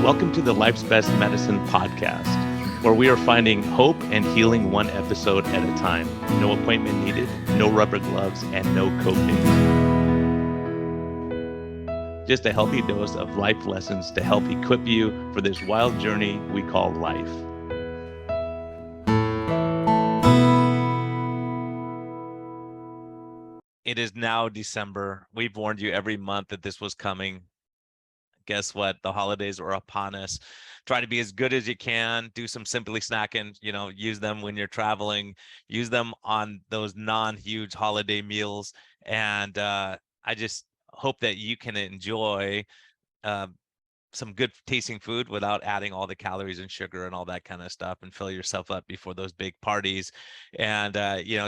Welcome to the Life's Best Medicine podcast, where we are finding hope and healing one episode at a time. No appointment needed, no rubber gloves, and no coping. Just a healthy dose of life lessons to help equip you for this wild journey we call life. It is now December. We've warned you every month that this was coming. Guess what? The holidays are upon us. Try to be as good as you can. Do some Simply Snacking. Use them when you're traveling. Use them on those non-huge holiday meals. And I just hope that you can enjoy some good tasting food without adding all the calories and sugar and all that kind of stuff, and fill yourself up before those big parties. And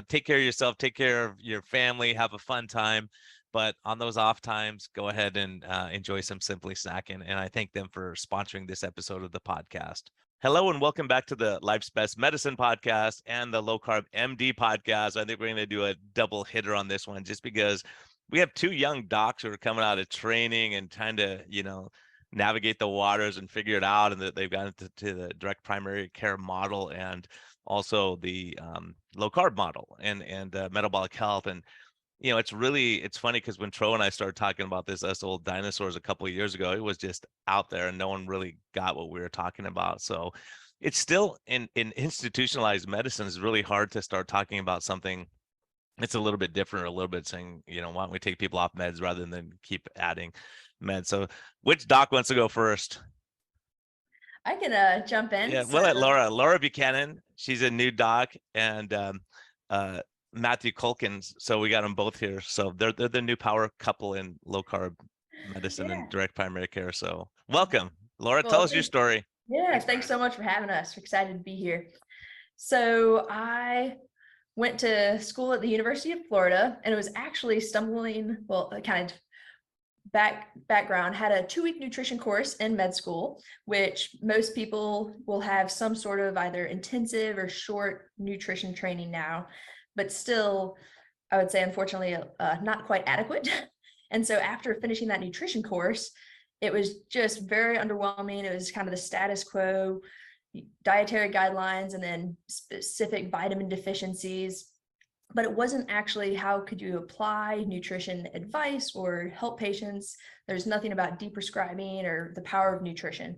take care of yourself, take care of your family, have a fun time. But on those off times, go ahead and enjoy some Simply Snacking. And I thank them for sponsoring this episode of the podcast. Hello and welcome back to the Life's Best Medicine podcast and the Low Carb MD podcast. I think we're going to do a double hitter on this one, just because we have two young docs who are coming out of training and trying to, navigate the waters and figure it out. And that they've gotten to the direct primary care model and also the low carb model and metabolic health. And it's funny because when Tro and I started talking about this, us old dinosaurs, a couple of years ago, it was just out there and no one really got what we were talking about. So it's still in institutionalized medicine, is really hard to start talking about something it's a little bit different, or a little bit saying, why don't we take people off meds rather than keep adding meds. So which doc wants to go first? I can jump in. Yeah, we'll let Laura Buchanan. She's a new doc, and Matthew Calkins. So we got them both here. So they're the new power couple in low carb medicine and direct primary care. So welcome, Laura. Tell us your story. Yeah, thanks so much for having us. We're excited to be here. So I went to school at the University of Florida, and it was actually kind of background, had a 2-week nutrition course in med school, which most people will have some sort of either intensive or short nutrition training now, but still, I would say, unfortunately, not quite adequate. And so after finishing that nutrition course, it was just very underwhelming. It was kind of the status quo, dietary guidelines, and then specific vitamin deficiencies. But it wasn't actually how could you apply nutrition advice or help patients. There's nothing about deprescribing or the power of nutrition.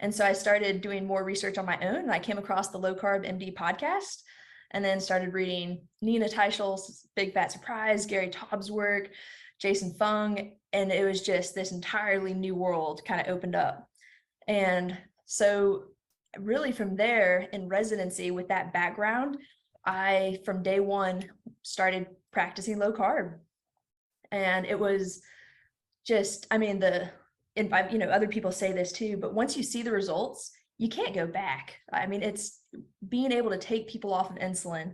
And so I started doing more research on my own. I came across the Low Carb MD podcast, and then started reading Nina Teichel's Big Fat Surprise, Gary Taub's work, Jason Fung, and it was just this entirely new world kind of opened up. And so really from there, in residency with that background, I, from day one, started practicing low carb. And it was just, other people say this too, but once you see the results, you can't go back. It's being able to take people off of insulin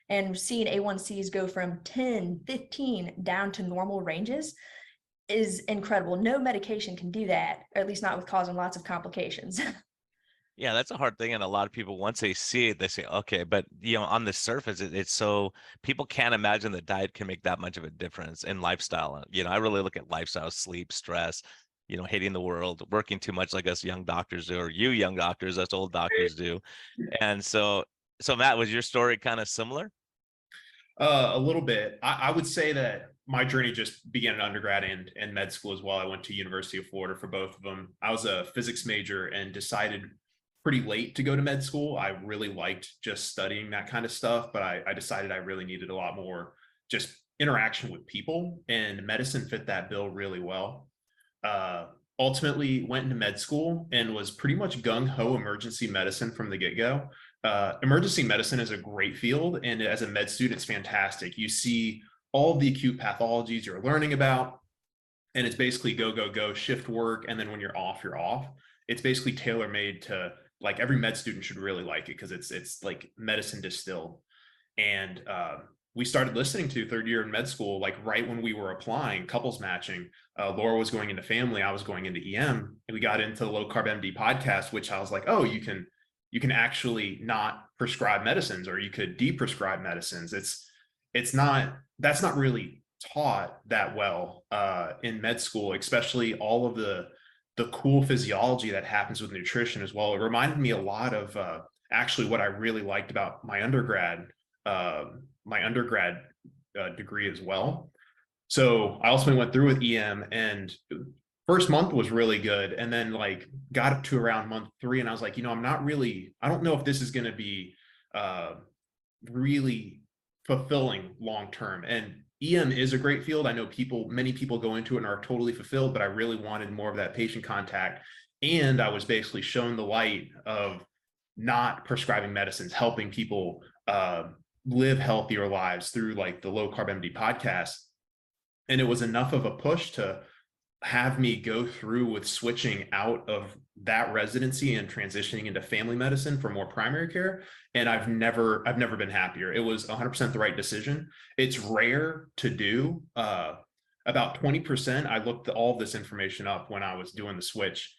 and seeing A1Cs go from 10, 15 down to normal ranges is incredible. No medication can do that, or at least not with causing lots of complications. Yeah, that's a hard thing. And a lot of people, once they see it, they say, okay, but on the surface, it's so people can't imagine that diet can make that much of a difference in lifestyle. I really look at lifestyle, sleep, stress, hating the world, working too much like us young doctors do, or you young doctors, us old doctors do. And so Matt, was your story kind of similar? A little bit. I would say that my journey just began in undergrad and med school as well. I went to University of Florida for both of them. I was a physics major and decided pretty late to go to med school. I really liked just studying that kind of stuff, but I decided I really needed a lot more just interaction with people, and medicine fit that bill really well. Ultimately went into med school and was pretty much gung-ho emergency medicine from the get-go. Emergency medicine is a great field, and as a med student, it's fantastic. You see all of the acute pathologies you're learning about, and it's basically go, shift work, and then when you're off, you're off. It's basically tailor-made to, like, every med student should really like it because it's like medicine distilled. And we started listening to third year in med school, like right when we were applying, couples matching. Laura was going into family, I was going into EM, and we got into the Low Carb MD podcast, which I was like, oh, you can actually not prescribe medicines, or you could deprescribe medicines. That's not really taught that well in med school, especially all of the the cool physiology that happens with nutrition as well. It reminded me a lot of actually what I really liked about my undergrad degree as well. So I also went through with EM, and first month was really good, and then like got up to around month 3, and I was like, I don't know if this is going to be really fulfilling long term. And EM is a great field. I know many people go into it and are totally fulfilled, but I really wanted more of that patient contact. And I was basically shown the light of not prescribing medicines, helping people live healthier lives through like the Low Carb MD podcast. And it was enough of a push to have me go through with switching out of that residency and transitioning into family medicine for more primary care. And I've never been happier. It was 100% the right decision. It's rare to do. About 20%, I looked all this information up when I was doing the switch.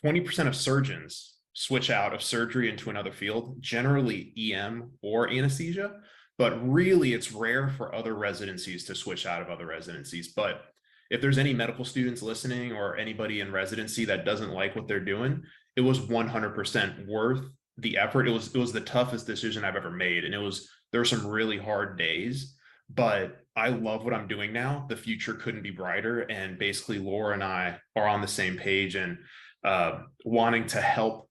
20% of surgeons switch out of surgery into another field, generally EM or anesthesia, but really it's rare for other residencies to switch out of other residencies. But if there's any medical students listening or anybody in residency that doesn't like what they're doing, it was 100% worth the effort. It was the toughest decision I've ever made. And there were some really hard days, but I love what I'm doing now. The future couldn't be brighter. And basically Laura and I are on the same page and wanting to help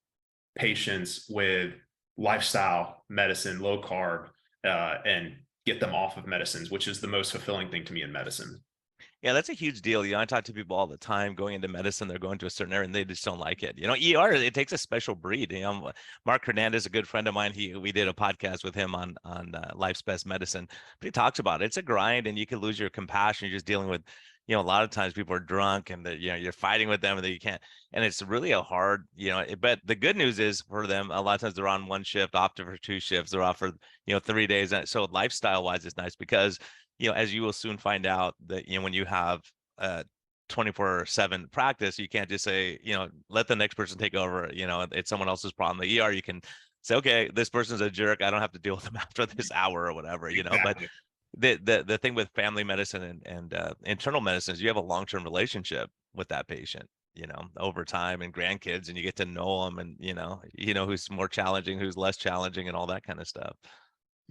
patients with lifestyle medicine, low carb, and get them off of medicines, which is the most fulfilling thing to me in medicine. Yeah, that's a huge deal. I talk to people all the time going into medicine. They're going to a certain area and they just don't like it. ER, it takes a special breed. Mark Hernandez, a good friend of mine, we did a podcast with him on Life's Best Medicine, but he talks about it. It's a grind and you can lose your compassion. You're just dealing with, a lot of times people are drunk and you're fighting with them and you can't, and it's really a hard, but the good news is for them, a lot of times they're on one shift, off for 2 shifts, they're off for, 3 days. So lifestyle wise, it's nice because as you will soon find out that, when you have 24/7 practice, you can't just say, let the next person take over, it's someone else's problem. The ER, you can say, okay, this person's a jerk. I don't have to deal with them after this hour or whatever, Exactly. but the thing with family medicine and internal medicine is you have a long-term relationship with that patient, over time, and grandkids, and you get to know them, and, who's more challenging, who's less challenging, and all that kind of stuff.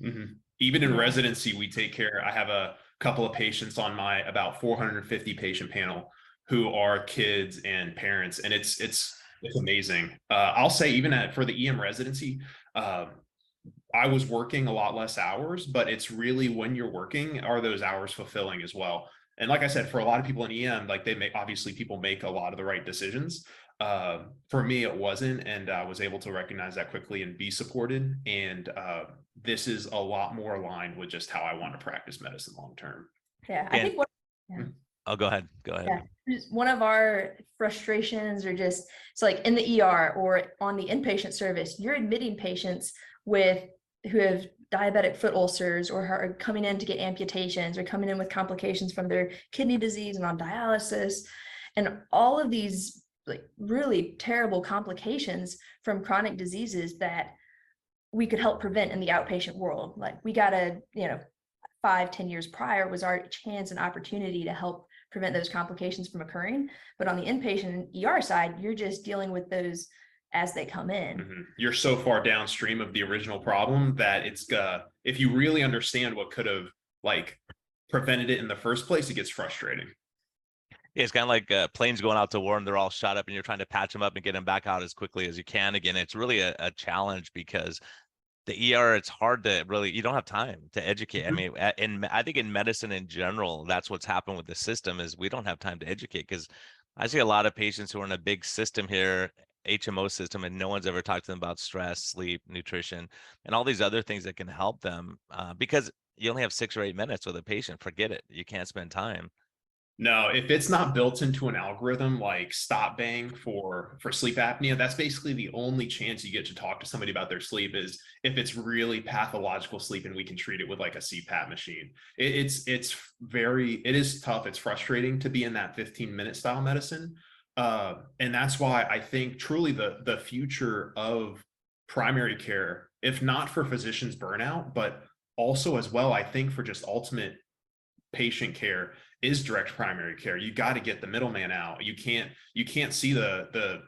Mm-hmm. Even in residency, we take care. I have a couple of patients on my about 450 patient panel who are kids and parents, and it's amazing. I'll say even for the EM residency, I was working a lot less hours, but it's really when you're working, are those hours fulfilling as well? And like I said, for a lot of people in EM, like obviously people make a lot of the right decisions. For me, it wasn't, and I was able to recognize that quickly and be supported. And this is a lot more aligned with just how I want to practice medicine long term. Yeah, I think Oh, go ahead. Yeah, one of our frustrations, or just so like in the ER or on the inpatient service, you're admitting patients who have diabetic foot ulcers or are coming in to get amputations or coming in with complications from their kidney disease and on dialysis, and all of these like really terrible complications from chronic diseases that we could help prevent in the outpatient world. Like we got 5-10 years prior was our chance and opportunity to help prevent those complications from occurring. But on the inpatient ER side, you're just dealing with those as they come in. Mm-hmm. You're so far downstream of the original problem that it's if you really understand what could have like prevented it in the first place, it gets frustrating. Yeah, it's kind of like planes going out to war and they're all shot up and you're trying to patch them up and get them back out as quickly as you can again. It's really a challenge because the ER, it's hard to really, you don't have time to educate. Mm-hmm. I mean, I think in medicine in general, that's what's happened with the system is we don't have time to educate, because I see a lot of patients who are in a big system here, HMO system, and no one's ever talked to them about stress, sleep, nutrition, and all these other things that can help them because you only have 6 or 8 minutes with a patient. Forget it. You can't spend time. No, if it's not built into an algorithm like stop bang for sleep apnea, that's basically the only chance you get to talk to somebody about their sleep is if it's really pathological sleep and we can treat it with like a CPAP machine. It is tough. It's frustrating to be in that 15-minute style medicine. And that's why I think truly the future of primary care, if not for physicians burnout, but also as well, I think for just ultimate patient care, is direct primary care. You got to get the middleman out. You can't see the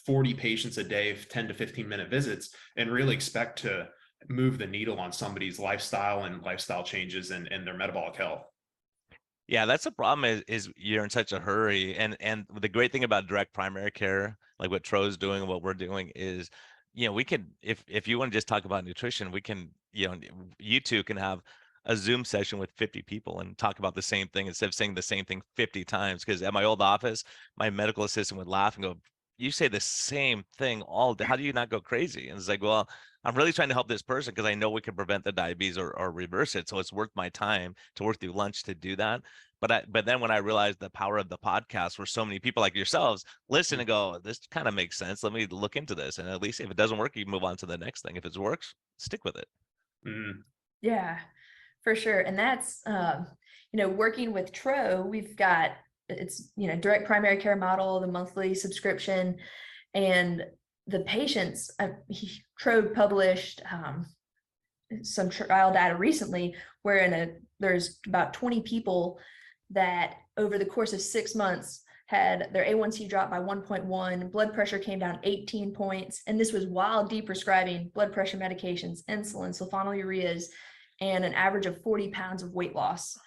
40 patients a day, 10 to 15 minute visits, and really expect to move the needle on somebody's lifestyle and lifestyle changes and their metabolic health. Yeah, that's the problem is you're in such a hurry. And the great thing about direct primary care, like what Tro's doing and what we're doing is, we can, if you want to just talk about nutrition, we can, you two can have a Zoom session with 50 people and talk about the same thing instead of saying the same thing 50 times. Because at my old office, my medical assistant would laugh and go, "You say the same thing all day. How do you not go crazy?" And it's like, well, I'm really trying to help this person because I know we can prevent the diabetes or reverse it. So it's worth my time to work through lunch to do that. But then when I realized the power of the podcast, where so many people like yourselves listen and go, "This kind of makes sense. Let me look into this." And at least if it doesn't work, you move on to the next thing. If it works, stick with it. Yeah, for sure. And that's, working with Tro, we've got, it's, direct primary care model, the monthly subscription, and the patients, Tro published some trial data recently where there's about 20 people that over the course of 6 months had their A1C dropped by 1.1, blood pressure came down 18 points. And this was while deprescribing blood pressure medications, insulin, sulfonylureas, and an average of 40 pounds of weight loss.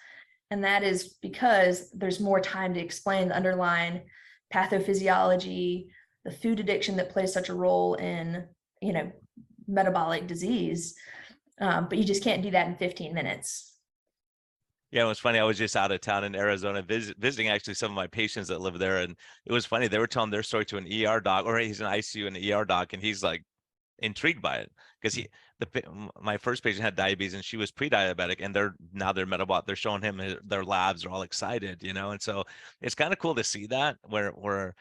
And that is because there's more time to explain the underlying pathophysiology, the food addiction that plays such a role in, metabolic disease. But you just can't do that in 15 minutes. Yeah, it was funny. I was just out of town in Arizona visiting actually some of my patients that live there. And it was funny. They were telling their story to an ER doc, or he's an ICU and ER doc. And he's like intrigued by it because my first patient had diabetes and she was pre-diabetic, and they're metabolic. They're showing him their labs are all excited, And so it's kind of cool to see that where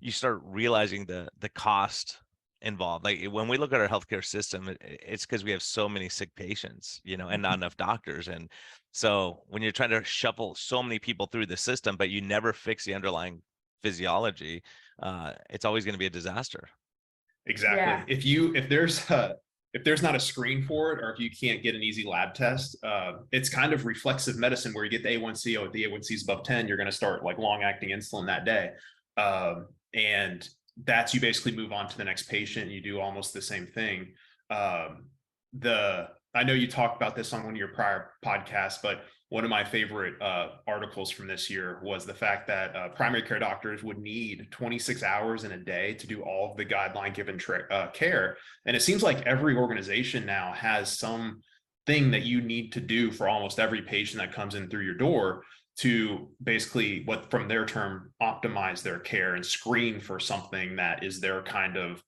you start realizing the cost involved. Like when we look at our healthcare system, it's because we have so many sick patients, and not enough doctors. And so when you're trying to shuffle so many people through the system, but you never fix the underlying physiology, it's always going to be a disaster. Exactly. Yeah. If there's not a screen for it, or if you can't get an easy lab test, it's kind of reflexive medicine where you get the A1C. Oh, if the A1C is above 10, you're going to start like long acting insulin that day. And that's, you basically move on to the next patient. You do almost the same thing. I know you talked about this on one of your prior podcasts, but one of my favorite articles from this year was the fact that primary care doctors would need 26 hours in a day to do all of the guideline given care. And it seems like every organization now has some thing that you need to do for almost every patient that comes in through your door to basically, what from their term, optimize their care and screen for something that is their kind of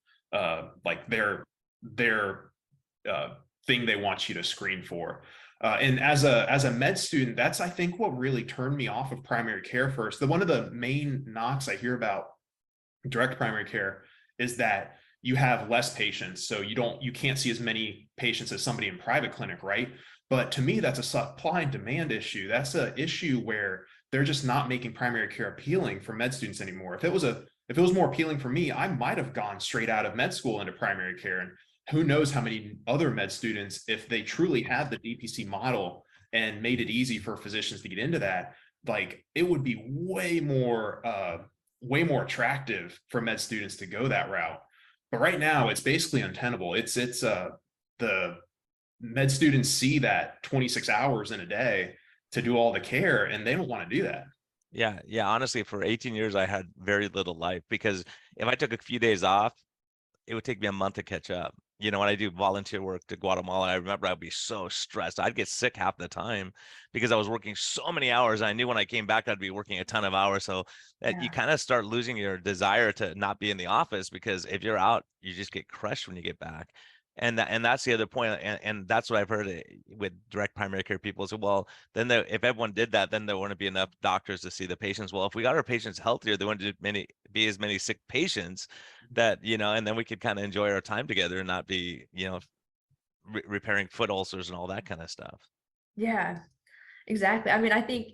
like their thing they want you to screen for. And as a med student, that's, I think, what really turned me off of primary care first. One of the main knocks I hear about direct primary care is that you have less patients. So you can't see as many patients as somebody in private clinic, right? But to me, that's a supply and demand issue. That's an issue where they're just not making primary care appealing for med students anymore. If it was more appealing for me, I might have gone straight out of med school into primary care. And who knows how many other med students, if they truly had the DPC model and made it easy for physicians to get into that, like it would be way more attractive for med students to go that route. But right now it's basically untenable. It's the med students see that 26 hours in a day to do all the care, and they don't want to do that. Yeah. Honestly, for 18 years, I had very little life because if I took a few days off, it would take me a month to catch up. When I do volunteer work to Guatemala, I remember I'd be so stressed. I'd get sick half the time because I was working so many hours. I knew when I came back, I'd be working a ton of hours. So that you kind of start losing your desire to not be in the office, because if you're out, you just get crushed when you get back. And that's the other point. And that's what I've heard with direct primary care people. So, well, then if everyone did that, then there wouldn't be enough doctors to see the patients. Well, if we got our patients healthier, there wouldn't be as many sick patients that, and then we could kind of enjoy our time together and not be, repairing foot ulcers and all that kind of stuff. Yeah, exactly. I mean, I think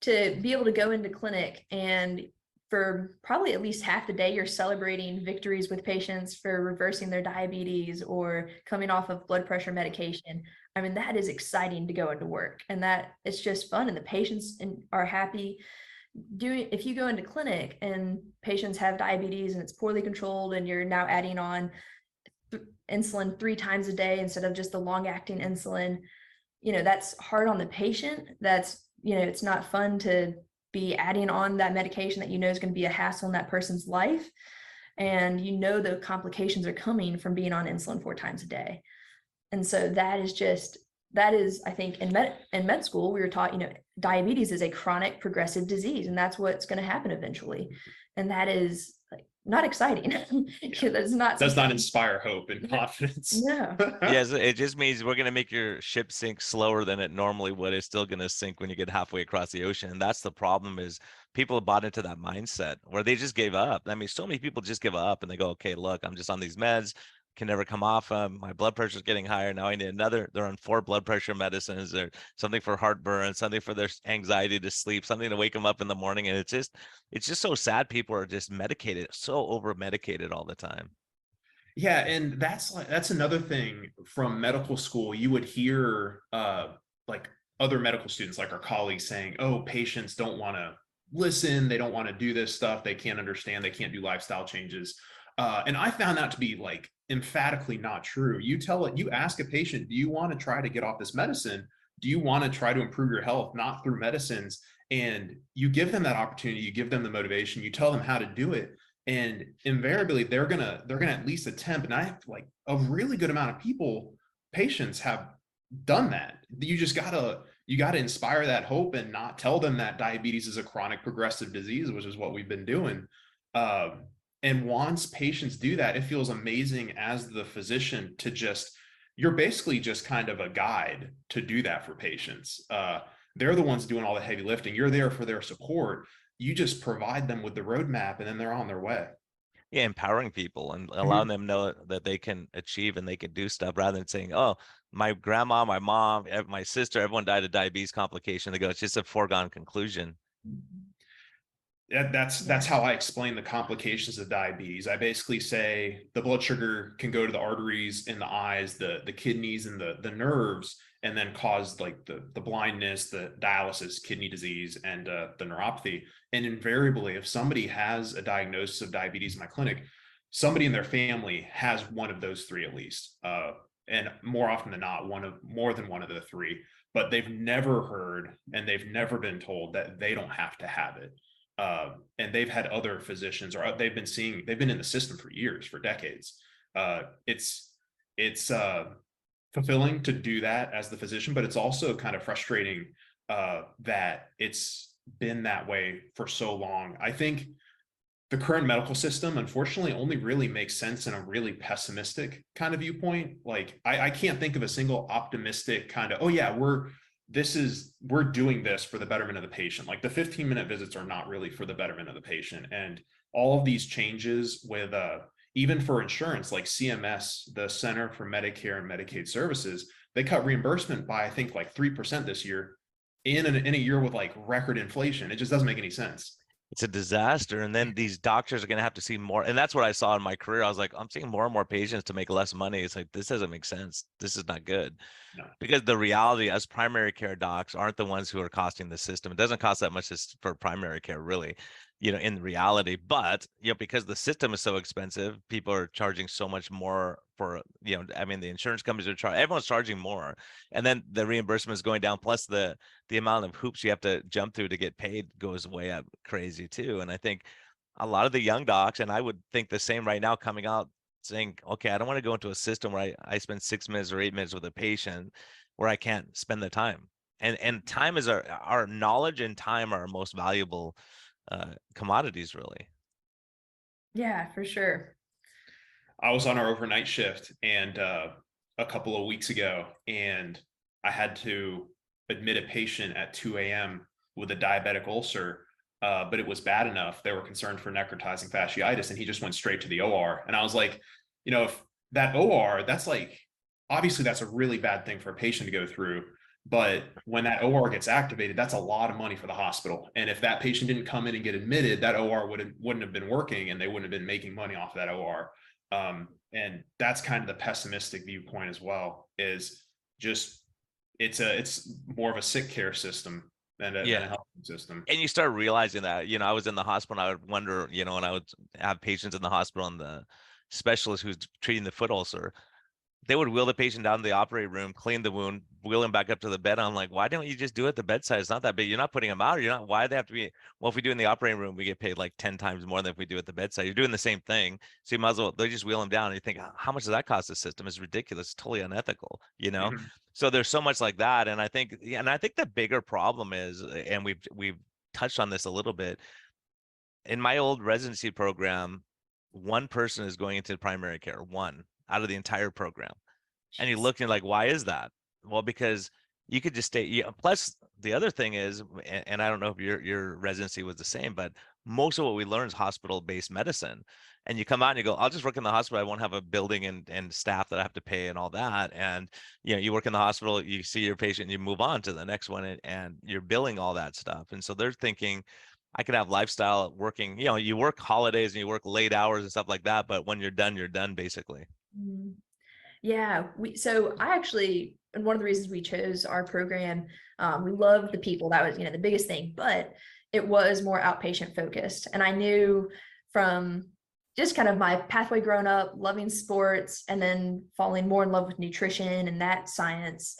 to be able to go into clinic and for probably at least half the day, you're celebrating victories with patients for reversing their diabetes or coming off of blood pressure medication. I mean, that is exciting to go into work, and that it's just fun, and the patients are happy. If you go into clinic and patients have diabetes and it's poorly controlled, and you're now adding on insulin 3 times a day instead of just the long acting insulin, that's hard on the patient. That's, it's not fun to be adding on that medication that is going to be a hassle in that person's life. And the complications are coming from being on insulin 4 times a day. And so that is, I think, in med school, we were taught, diabetes is a chronic progressive disease, and that's what's going to happen eventually. And that is not exciting. Does not inspire hope and confidence. No. Yes, it just means we're going to make your ship sink slower than it normally would. It's still going to sink when you get halfway across the ocean. And that's the problem, is people have bought into that mindset where they just gave up. I mean, so many people just give up and they go, okay, look, I'm just on these meds, can never come off them. My blood pressure is getting higher. Now I need another. They're on 4 blood pressure medicines, or something for heartburn, something for their anxiety to sleep, something to wake them up in the morning. And it's just so sad. People are just medicated, so over medicated all the time. Yeah, and that's another thing from medical school. You would hear like other medical students, like our colleagues, saying, "Oh, patients don't want to listen. They don't want to do this stuff. They can't understand. They can't do lifestyle changes." And I found that to be like emphatically not true. You ask a patient, "Do you want to try to get off this medicine? Do you want to try to improve your health, not through medicines?" And you give them that opportunity. You give them the motivation. You tell them how to do it. And invariably they're gonna at least attempt. And I have like a really good amount of patients have done that. You gotta inspire that hope and not tell them that diabetes is a chronic progressive disease, which is what we've been doing. And once patients do that, it feels amazing as the physician you're basically just kind of a guide to do that for patients. They're the ones doing all the heavy lifting. You're there for their support. You just provide them with the roadmap, and then they're on their way. Yeah, empowering people and allowing them know that they can achieve and they can do stuff, rather than saying, "Oh, my grandma, my mom, my sister, everyone died of diabetes complication." They go, "It's just a foregone conclusion." That's how I explain the complications of diabetes. I basically say the blood sugar can go to the arteries in the eyes, the kidneys, and the nerves, and then cause like the blindness, the dialysis, kidney disease, and the neuropathy. And invariably, if somebody has a diagnosis of diabetes in my clinic, somebody in their family has one of those 3 at least. And more often than not, more than one of the 3, but they've never heard and they've never been told that they don't have to have it. And they've had other physicians, or they've been in the system for years, for decades. It's fulfilling to do that as the physician, but it's also kind of frustrating that it's been that way for so long. I think the current medical system, unfortunately, only really makes sense in a really pessimistic kind of viewpoint. Like I can't think of a single optimistic kind of, "Oh yeah, we're doing this for the betterment of the patient." Like the 15-minute visits are not really for the betterment of the patient. And all of these changes with even for insurance, like CMS, the Center for Medicare and Medicaid Services, they cut reimbursement by, I think, like 3% this year in a year with like record inflation. It just doesn't make any sense. It's a disaster. And then these doctors are going to have to see more. And that's what I saw in my career. I was like, I'm seeing more and more patients to make less money. It's like, this doesn't make sense. This is not good. No. Because the reality, as primary care docs aren't the ones who are costing the system. It doesn't cost that much for primary care, really, in reality. But, because the system is so expensive, people are charging so much more for, I mean, the insurance companies are charging, everyone's charging more. And then the reimbursement is going down. Plus the amount of hoops you have to jump through to get paid goes way up crazy too. And I think a lot of the young docs, and I would think the same right now, coming out saying, okay, I don't want to go into a system where I spend 6 minutes or 8 minutes with a patient where I can't spend the time. And time is our knowledge, and time are our most valuable commodities, really. Yeah, for sure. I was on our overnight shift and a couple of weeks ago, and I had to admit a patient at 2 a.m. with a diabetic ulcer, but it was bad enough. They were concerned for necrotizing fasciitis, and he just went straight to the OR. And I was like, if that OR, that's like, obviously that's a really bad thing for a patient to go through. But when that OR gets activated, that's a lot of money for the hospital. And if that patient didn't come in and get admitted, that OR wouldn't have been working, and they wouldn't have been making money off that OR. And that's kind of the pessimistic viewpoint as well, is just it's more of a sick care system than a health system. And you start realizing that, I was in the hospital and I would wonder, and I would have patients in the hospital, and the specialist who's treating the foot ulcer, they would wheel the patient down to the operating room, clean the wound, wheel him back up to the bed. I'm like, why don't you just do it at the bedside? It's not that big. You're not putting them out. Why do they have to be? Well, if we do in the operating room, we get paid like 10 times more than if we do at the bedside. You're doing the same thing. So you might as well, they just wheel them down. And you think, how much does that cost the system? It's ridiculous. It's totally unethical, Mhm. So there's so much like that. And I think the bigger problem is, and we've touched on this a little bit, in my old residency program, one person is going into primary care, one out of the entire program. And you look and you're like, why is that? Well, because you could just stay. Plus, the other thing is, and I don't know if your residency was the same, but most of what we learn is hospital-based medicine. And you come out and you go, I'll just work in the hospital. I won't have a building and staff that I have to pay and all that. And you work in the hospital, you see your patient, you move on to the next one, and you're billing all that stuff. And so they're thinking, I can have lifestyle working. You work holidays and you work late hours and stuff like that, but when you're done, basically. Mhm. Yeah, so I actually, and one of the reasons we chose our program, we loved the people. That was, the biggest thing, but it was more outpatient focused. And I knew from just kind of my pathway growing up, loving sports, and then falling more in love with nutrition and that science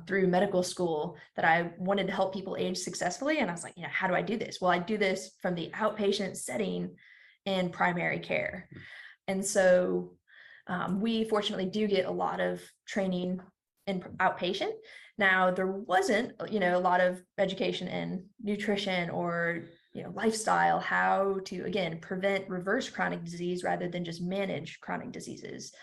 through medical school, that I wanted to help people age successfully. And I was like, how do I do this? Well, I do this from the outpatient setting in primary care. And so we fortunately do get a lot of training in outpatient. Now, there wasn't, a lot of education in nutrition or, lifestyle, how to, again, prevent reverse chronic disease rather than just manage chronic diseases.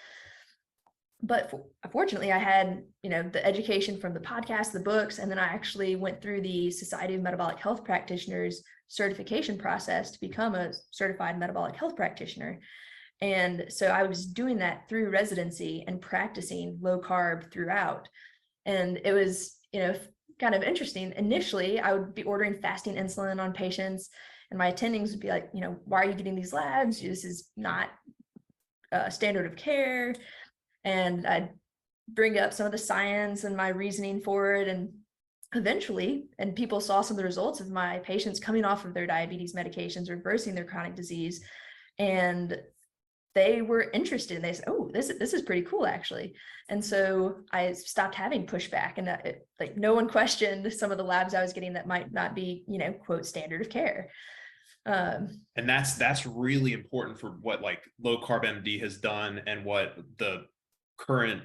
But fortunately, I had, the education from the podcast, the books, and then I actually went through the Society of Metabolic Health Practitioners certification process to become a certified metabolic health practitioner. And so I was doing that through residency and practicing low carb throughout. And it was, kind of interesting. Initially, I would be ordering fasting insulin on patients, and my attendings would be like, why are you getting these labs? This is not standard of care. And I'd bring up some of the science and my reasoning for it. And eventually, and people saw some of the results of my patients coming off of their diabetes medications, reversing their chronic disease. And they were interested, and they said, oh, this is pretty cool, actually. And so I stopped having pushback, and like no one questioned some of the labs I was getting that might not be, quote, standard of care. And that's really important for what like low carb MD has done, and what the current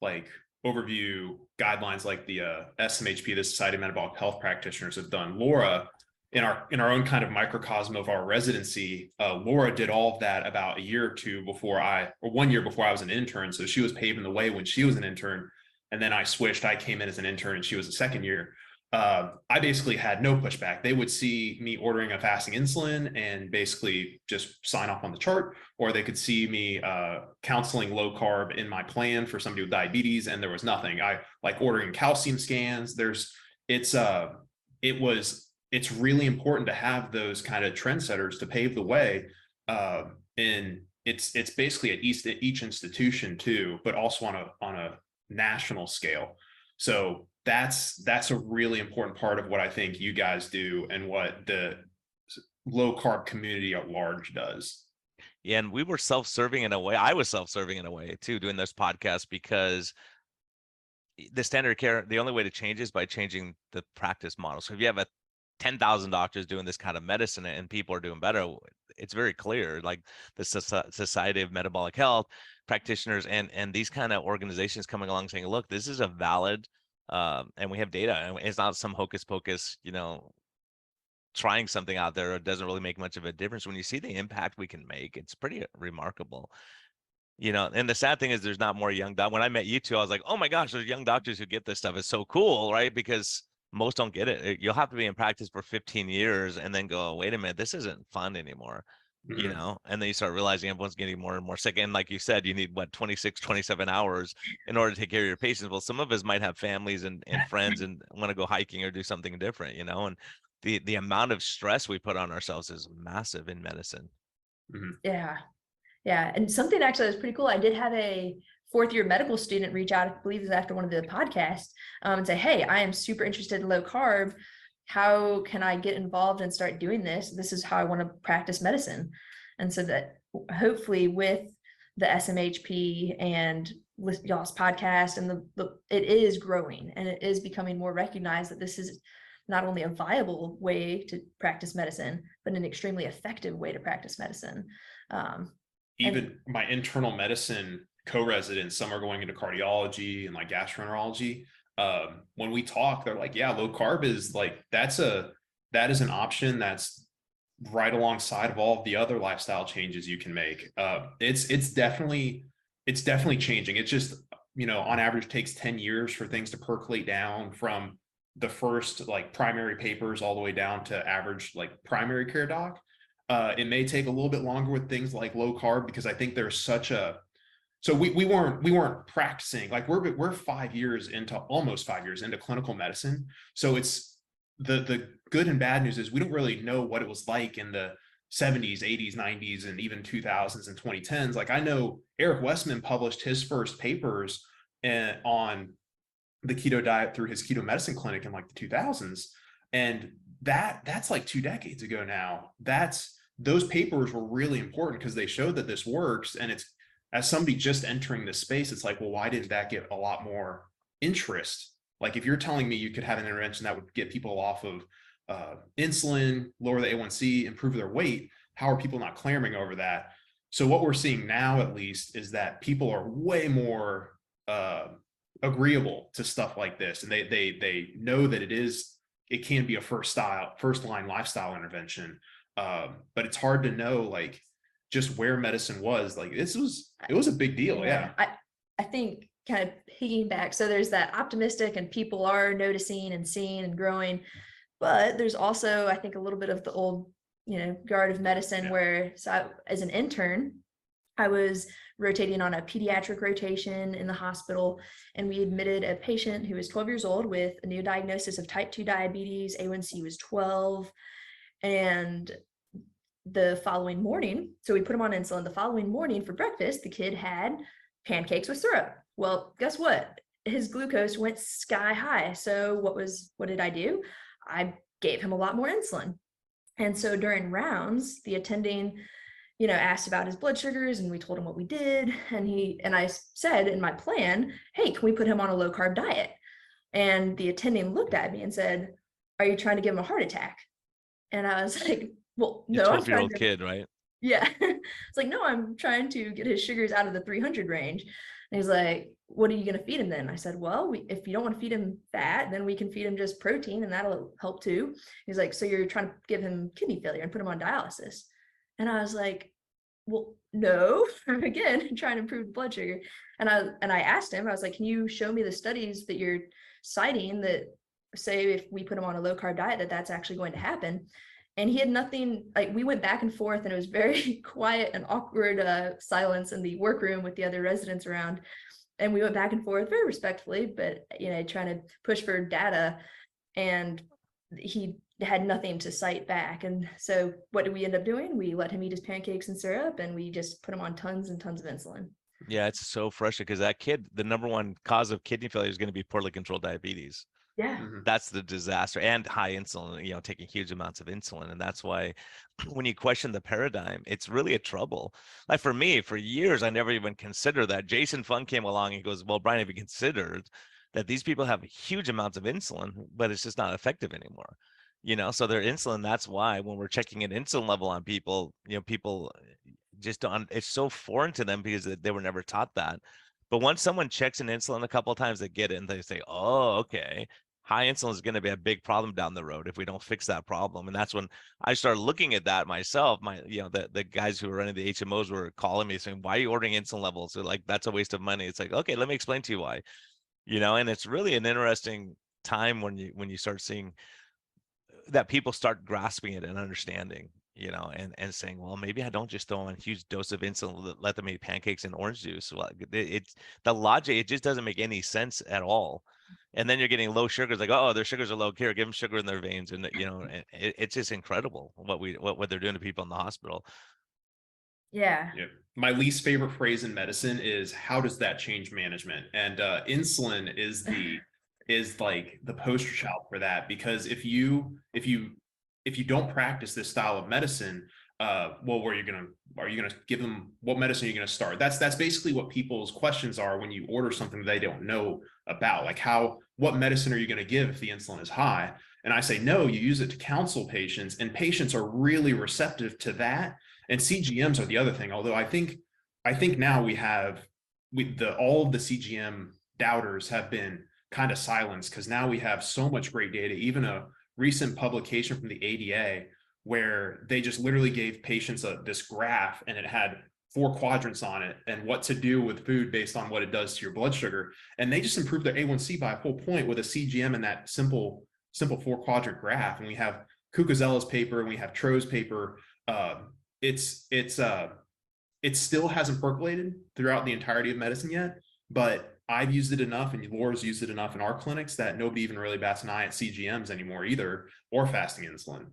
like overview guidelines like the SMHP, the Society of Metabolic Health Practitioners, have done. Laura, in our own kind of microcosm of our residency, Laura did all of that about a year or two before or 1 year before I was an intern. So she was paving the way when she was an intern. And then I switched. I came in as an intern and she was a second year. I basically had no pushback. They would see me ordering a fasting insulin and basically just sign off on the chart, or they could see me counseling low carb in my plan for somebody with diabetes, and there was nothing. I like ordering calcium scans. It's really important to have those kind of trendsetters to pave the way. And it's basically at each institution too, but also on a national scale. So that's a really important part of what I think you guys do, and what the low carb community at large does. Yeah, and we were self-serving in a way. I was self-serving in a way too, doing this podcast, because the standard of care, the only way to change is by changing the practice model. So if you have 10,000 doctors doing this kind of medicine and people are doing better, it's very clear. Like the Society of Metabolic Health Practitioners and these kind of organizations coming along saying, look, this is a valid and we have data, and it's not some hocus pocus, trying something out there. It doesn't really make much of a difference. When you see the impact we can make, it's pretty remarkable. And the sad thing is there's not more young doctors. When I met you two, I was like, oh my gosh, there's young doctors who get this stuff. It's so cool, right? Because most don't get it. You'll have to be in practice for 15 years and then go, wait a minute, this isn't fun anymore. you know, and then you start realizing everyone's getting more and more sick. And like you said, you need what, 26, 27 hours in order to take care of your patients. Well, some of us might have families and friends and want to go hiking or do something different, you know, and the amount of stress we put on ourselves is massive in medicine. Yeah. Yeah. And something actually that was pretty cool. I did have a fourth year medical student reach out, I believe it was after one of the podcasts, and say, hey, I am super interested in low carb. How can I get involved and start doing this? This is how I want to practice medicine. And so that hopefully with the SMHP and with y'all's podcast and it is growing and it is becoming more recognized that this is not only a viable way to practice medicine, but an extremely effective way to practice medicine. Even my internal medicine co-residents, some are going into cardiology and like gastroenterology. When we talk, they're like, yeah, low carb is like, that is an option that's right alongside of all of the other lifestyle changes you can make. It's definitely changing. It's just, you know, on average takes 10 years for things to percolate down from the first like primary papers all the way down to average like primary care doc. It may take a little bit longer with things like low carb, because I think there's such a, so we weren't practicing, like we're 5 years into, almost 5 years into clinical medicine. So it's the good and bad news is we don't really know what it was like in the 70s, 80s, 90s, and even 2000s and 2010s. Like I know Eric Westman published his first papers on the keto diet through his keto medicine clinic in like the 2000s. And that's like 2 decades ago now. Those papers were really important because they showed that this works. And it's, as somebody just entering this space, it's like, well, why didn't that get a lot more interest? Like if you're telling me you could have an intervention that would get people off of insulin, lower the A1C, improve their weight, how are people not clamoring over that? So what we're seeing now, at least, is that people are way more agreeable to stuff like this. And they know that it can be a first line lifestyle intervention. But it's hard to know like just where medicine was. Like it was a big deal. Yeah. I think kind of piggyback. So there's that optimistic and people are noticing and seeing and growing, but there's also, I think, a little bit of the old, you know, guard of medicine where, so as an intern, I was rotating on a pediatric rotation in the hospital, and we admitted a patient who was 12 years old with a new diagnosis of type 2 diabetes. A1C was 12. And the following morning, so we put him on insulin. The following morning for breakfast, the kid had pancakes with syrup. Well, guess what? His glucose went sky high. So what did I do? I gave him a lot more insulin. And so during rounds, the attending, you know, asked about his blood sugars, and we told him what we did. And I said in my plan, hey, can we put him on a low carb diet? And the attending looked at me and said, are you trying to give him a heart attack? And I was like, well, no. 12-year-old kid, right? Yeah. It's like, no, I'm trying to get his sugars out of the 300 range. And he's like, what are you going to feed him then? I said, well, if you don't want to feed him fat, then we can feed him just protein and that'll help too. He's like, so you're trying to give him kidney failure and put him on dialysis. And I was like, well, no, again, trying to improve blood sugar. And I asked him, I was like, can you show me the studies that you're citing that say if we put him on a low carb diet, that's actually going to happen? And he had nothing. Like we went back and forth, and it was very quiet and awkward silence in the workroom with the other residents around. And we went back and forth very respectfully, but, you know, trying to push for data, and he had nothing to cite back. And so what did we end up doing? We let him eat his pancakes and syrup, and we just put him on tons and tons of insulin. Yeah, it's so frustrating because that kid, the number one cause of kidney failure is going to be poorly controlled diabetes. Yeah. That's the disaster, and high insulin, you know, taking huge amounts of insulin. And that's why when you question the paradigm, it's really a trouble. Like for me, for years, I never even considered that. Jason Fung came along and goes, well, Brian, have you considered that these people have huge amounts of insulin, but it's just not effective anymore? You know, so their insulin, that's why when we're checking an insulin level on people, you know, people just don't, it's so foreign to them because they were never taught that. But once someone checks an insulin a couple of times, they get it and they say, oh, okay, high insulin is going to be a big problem down the road if we don't fix that problem. And that's when I started looking at that myself. You know, the guys who were running the HMOs were calling me saying, why are you ordering insulin levels? They're like, that's a waste of money. It's like, okay, let me explain to you why. You know, and it's really an interesting time when you start seeing that people start grasping it and understanding, and saying, well, maybe I don't just throw on a huge dose of insulin, let them eat pancakes and orange juice. Well, it's the logic, it just doesn't make any sense at all. And then you're getting low sugars, like, oh, their sugars are low, here, give them sugar in their veins. And, it's just incredible what they're doing to people in the hospital. Yeah. Yeah. My least favorite phrase in medicine is, how does that change management? And insulin is like the poster child for that, because if you don't practice this style of medicine, well, are you gonna give them, what medicine are you gonna start? That's basically what people's questions are when you order something they don't know about, like what medicine are you gonna give if the insulin is high? And I say, no, you use it to counsel patients, and patients are really receptive to that. And CGMs are the other thing. Although I think now all of the CGM doubters have been kind of silenced, because now we have so much great data. Even a recent publication from the ADA, where they just literally gave patients this graph, and it had 4 quadrants on it, and what to do with food based on what it does to your blood sugar. And they just improved their A1C by a full point with a CGM in that simple 4-quadrant graph. And we have Cucuzzella's paper, and we have Tro's paper. It still hasn't percolated throughout the entirety of medicine yet, but I've used it enough, and Laura's used it enough in our clinics, that nobody even really bats an eye at CGMs anymore either, or fasting insulin.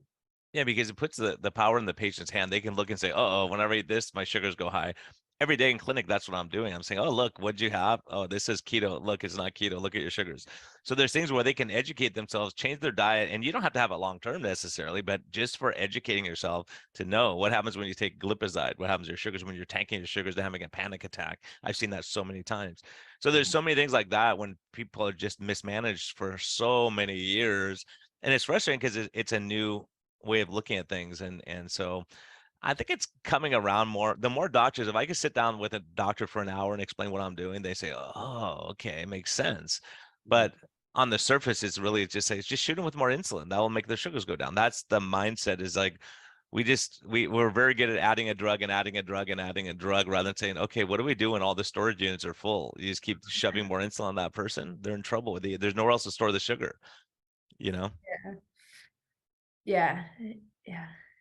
Yeah, because it puts the power in the patient's hand. They can look and say, oh, whenever I eat this, my sugars go high. Every day in clinic, that's what I'm doing. I'm saying, oh, look, what'd you have? Oh, this is keto. Look, it's not keto. Look at your sugars. So there's things where they can educate themselves, change their diet, and you don't have to have it long term necessarily, but just for educating yourself to know what happens when you take glipizide, what happens to your sugars when you're tanking your sugars to having a panic attack. I've seen that so many times. So there's so many things like that when people are just mismanaged for so many years. And it's frustrating because it's a new way of looking at things. And so I think it's coming around more. The more doctors, if I could sit down with a doctor for an hour and explain what I'm doing, they say, oh, okay, it makes sense. But on the surface, it's just shoot them with more insulin. That will make their sugars go down. That's the mindset, is like, we're very good at adding a drug and adding a drug and adding a drug, rather than saying, okay, what do we do when all the storage units are full? You just keep shoving more insulin on that person, they're in trouble with you. There's nowhere else to store the sugar, Yeah.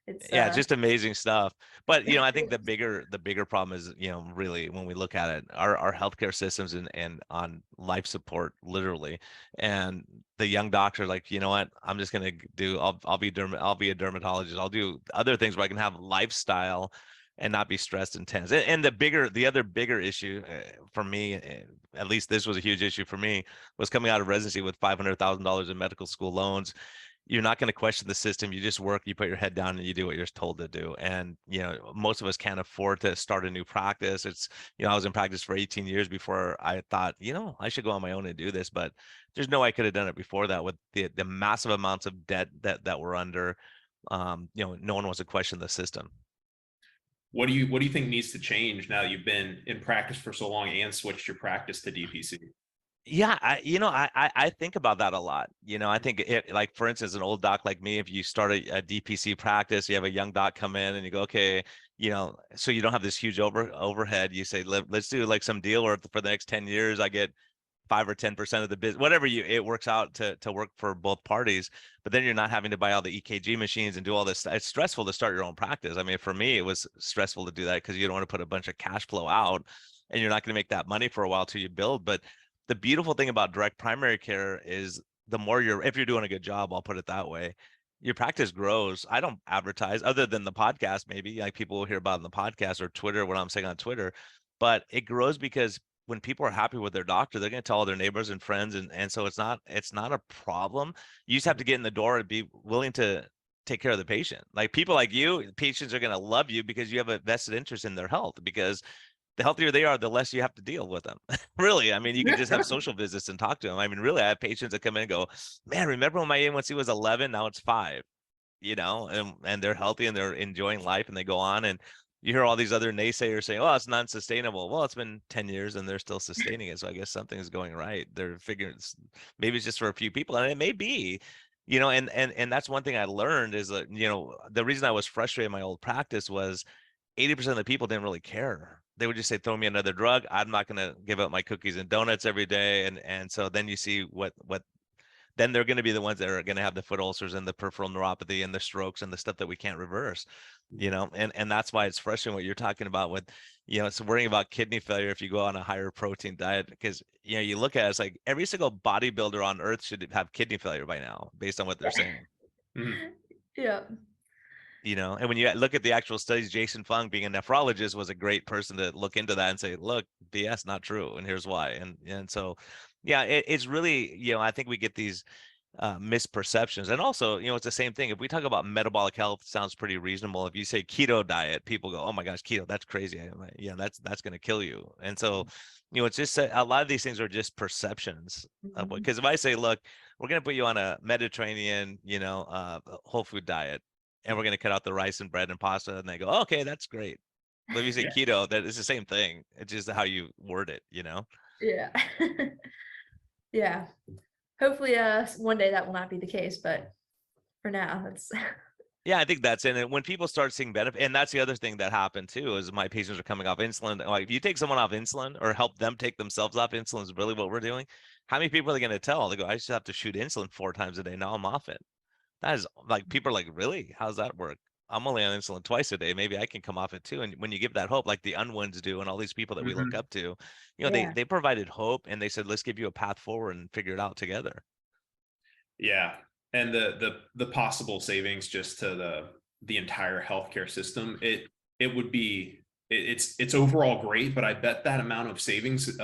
It's just amazing stuff. But I think the bigger problem is, really, when we look at it, our healthcare systems and on life support, literally. And the young doctor, like, you know what, I'm just gonna do, I'll be a dermatologist, I'll do other things where I can have lifestyle and not be stressed and tense. And the other bigger issue for me, at least this was a huge issue for me, was coming out of residency with $500,000 in medical school loans. You're not going to question the system. You just work, you put your head down, and you do what you're told to do. And, most of us can't afford to start a new practice. It's, I was in practice for 18 years before I thought, I should go on my own and do this, but there's no way I could have done it before that, with the massive amounts of debt that we're under. No one wants to question the system. What do you think needs to change now that you've been in practice for so long and switched your practice to DPC? Yeah, I think about that a lot. I think like, for instance, an old doc like me, if you start a DPC practice, you have a young doc come in and you go, okay, so you don't have this huge overhead. You say, let's do like some deal where for the next 10 years, I get 5 or 10% of the business, whatever it works out to work for both parties. But then you're not having to buy all the EKG machines and do all this. It's stressful to start your own practice. I mean, for me, it was stressful to do that, because you don't want to put a bunch of cash flow out, and you're not going to make that money for a while till you build. But the beautiful thing about direct primary care is, if you're doing a good job, I'll put it that way, your practice grows. I don't advertise, other than the podcast, maybe, like people will hear about in the podcast or Twitter, what I'm saying on Twitter, but it grows because when people are happy with their doctor, they're going to tell all their neighbors and friends. And so it's not a problem. You just have to get in the door and be willing to take care of the patient. Like people like you, patients are going to love you because you have a vested interest in their health, because the healthier they are, the less you have to deal with them. Really. I mean, you can just have social visits and talk to them. I mean, really, I have patients that come in and go, man, remember when my A1C was 11? Now it's 5, and they're healthy and they're enjoying life, and they go on. And you hear all these other naysayers saying, oh, it's non-sustainable. Well, it's been 10 years and they're still sustaining it. So I guess something's going right. They're figuring maybe it's just for a few people, and it may be, and that's one thing I learned is that, the reason I was frustrated in my old practice was 80% of the people didn't really care. They would just say, throw me another drug. I'm not going to give up my cookies and donuts every day. And so then you see what then they're going to be the ones that are going to have the foot ulcers and the peripheral neuropathy and the strokes and the stuff that we can't reverse, and that's why it's frustrating what you're talking about with, it's worrying about kidney failure if you go on a higher protein diet, because, you look at it, it's like every single bodybuilder on earth should have kidney failure by now, based on what they're saying. Mhm. Yeah. And when you look at the actual studies, Jason Fung, being a nephrologist, was a great person to look into that and say, look, BS, not true, and here's why. And so, yeah, it's really, I think we get these misperceptions. And also, it's the same thing. If we talk about metabolic health, sounds pretty reasonable. If you say keto diet, people go, oh my gosh, keto, that's crazy. I'm like, yeah, that's going to kill you. And so, it's just a lot of these things are just perceptions. Because if I say, look, we're going to put you on a Mediterranean, whole food diet, and we're going to cut out the rice and bread and pasta, and they go, oh, okay, that's great. But if you say keto, that is the same thing. It's just how you word it, Yeah. Yeah. Hopefully, one day that will not be the case, but for now, that's. Yeah, I think that's it. And when people start seeing benefit, and that's the other thing that happened too, is my patients are coming off insulin. Like, if you take someone off insulin or help them take themselves off insulin, is really what we're doing. How many people are they going to tell? They go, I just have to shoot insulin 4 times a day. Now I'm off it. That is like, people are like, really? How's that work? I'm only on insulin twice a day. Maybe I can come off it too. And when you give that hope, like the Unwinds do, and all these people that we look up to, they provided hope, and they said, let's give you a path forward and figure it out together. Yeah. And the possible savings just to the entire healthcare system, it would be, it's overall great, but I bet that amount of savings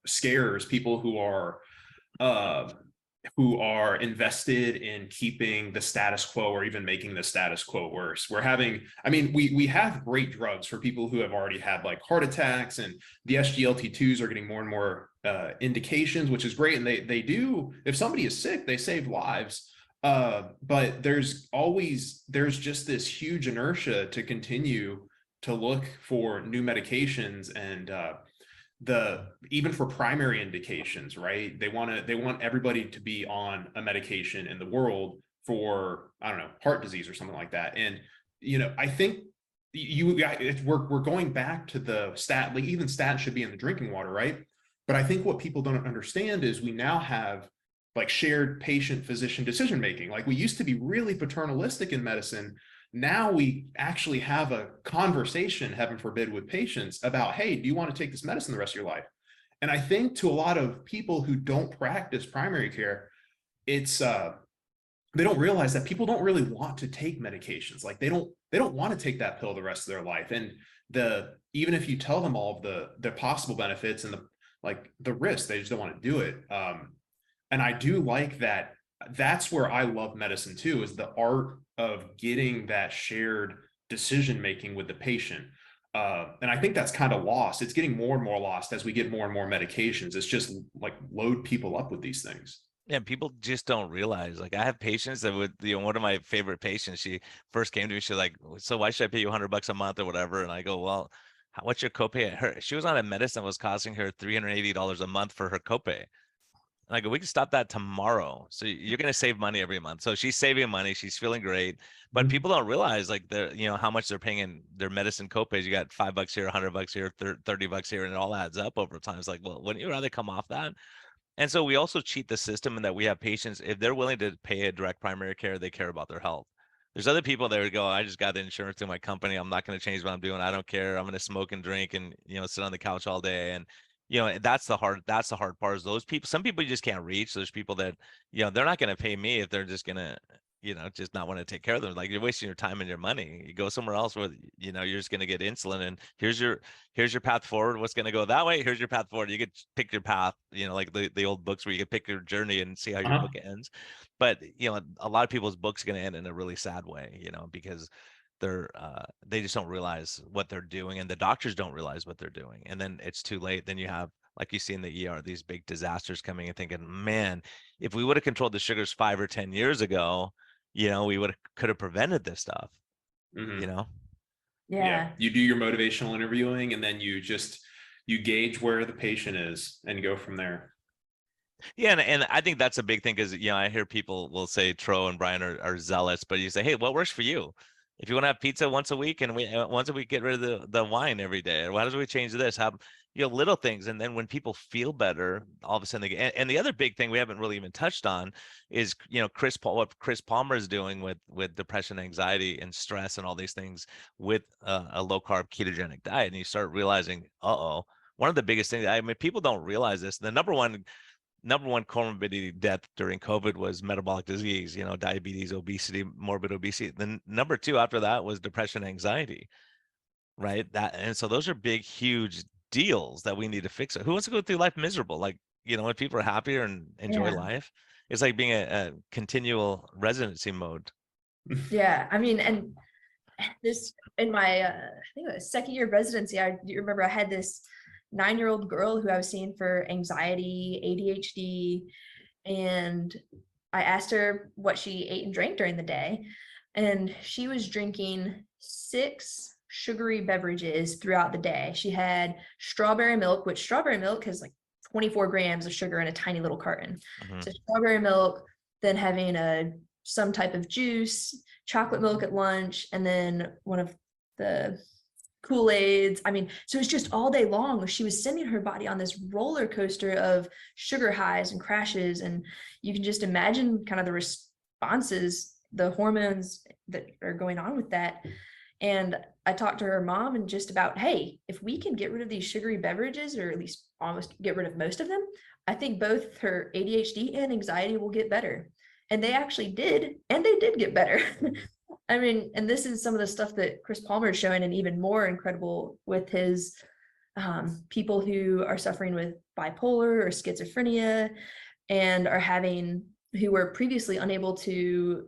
scares people who are invested in keeping the status quo, or even making the status quo worse. We have great drugs for people who have already had like heart attacks, and the SGLT2s are getting more and more indications, which is great. And they do, if somebody is sick, they save lives. But there's just this huge inertia to continue to look for new medications, and even for primary indications, right? They want everybody to be on a medication in the world for, I don't know, heart disease or something like that. And, I think we're going back to the stat, like even statins should be in the drinking water, right? But I think what people don't understand is we now have like shared patient physician decision making. Like, we used to be really paternalistic in medicine. Now we actually have a conversation, heaven forbid, with patients about, hey, do you want to take this medicine the rest of your life? And I think to a lot of people who don't practice primary care, it's they don't realize that people don't really want to take medications. Like, they don't want to take that pill the rest of their life. And even if you tell them all of the possible benefits and the risks, they just don't want to do it. And I do like that. That's where I love medicine too, is the art of getting that shared decision making with the patient. And I think that's kind of lost. It's getting more and more lost as we get more and more medications. It's just like load people up with these things. Yeah, people just don't realize. Like, I have patients that would, one of my favorite patients, she first came to me, she's like, so why should I pay you $100 a month or whatever? And I go, well, what's your copay? She was on a medicine that was costing her $380 a month for her copay. And I go, we can stop that tomorrow. So you're going to save money every month. So she's saving money. She's feeling great. But people don't realize, like, how much they're paying in their medicine copays. You got $5 here, $100 here, $30 here, and it all adds up over time. It's like, well, wouldn't you rather come off that? And so we also cheat the system in that we have patients, if they're willing to pay a direct primary care, they care about their health. There's other people that would go, I just got the insurance through my company. I'm not going to change what I'm doing. I don't care. I'm going to smoke and drink and, sit on the couch all day. And, that's the hard part, is those people. Some people you just can't reach. There's people that, they're not going to pay me if they're just going to, just not want to take care of them. Like, you're wasting your time and your money. You go somewhere else where, you're just going to get insulin, and here's your path forward. What's going to go that way? Here's your path forward. You could pick your path, like the old books where you could pick your journey and see how your book ends. But, a lot of people's books are going to end in a really sad way, because they just don't realize what they're doing, and the doctors don't realize what they're doing. And then it's too late. Then you have, like you see in the ER, these big disasters coming, and thinking, man, if we would have controlled the sugars 5 or 10 years ago, we could have prevented this stuff. Yeah. You do your motivational interviewing, and then you gauge where the patient is and go from there. Yeah, and I think that's a big thing, because I hear people will say Tro and Brian are zealots, but you say, hey, what works for you? if you want to have pizza once a week, and once a week get rid of the wine every day, or why don't we change this? Have, you know, little things. And then when people feel better, all of a sudden they get, and the other big thing we haven't really even touched on is, you know, what Chris Palmer is doing with depression, anxiety, and stress, and all these things with a low carb ketogenic diet. And you start realizing, one of the biggest things, I mean, people don't realize this. The number one comorbidity death during COVID was metabolic disease, you know, diabetes, obesity, morbid obesity. Then number two after that was depression, anxiety, right? And so those are big, huge deals that we need to fix. Who wants to go through life miserable? Like, you know, when people are happier and enjoy Yeah. life, it's like being a continual residency mode. Yeah. I mean, and this in my, I think it was second year of residency, I do remember I had this 9-year-old girl who I was seeing for anxiety, ADHD, and I asked her what she ate and drank during the day, and she was drinking 6 sugary beverages throughout the day. She had strawberry milk, which strawberry milk has like 24 grams of sugar in a tiny little carton. Mhm. So strawberry milk, then having some type of juice, chocolate milk at lunch, and then one of the Kool-Aids. I mean, so it's just all day long. She was sending her body on this roller coaster of sugar highs and crashes. And you can just imagine kind of the responses, the hormones that are going on with that. And I talked to her mom and just about, hey, if we can get rid of these sugary beverages, or at least almost get rid of most of them, I think both her ADHD and anxiety will get better. And they actually did, and they did get better. I mean, and this is some of the stuff that Chris Palmer is showing, and even more incredible with his people who are suffering with bipolar or schizophrenia and who were previously unable to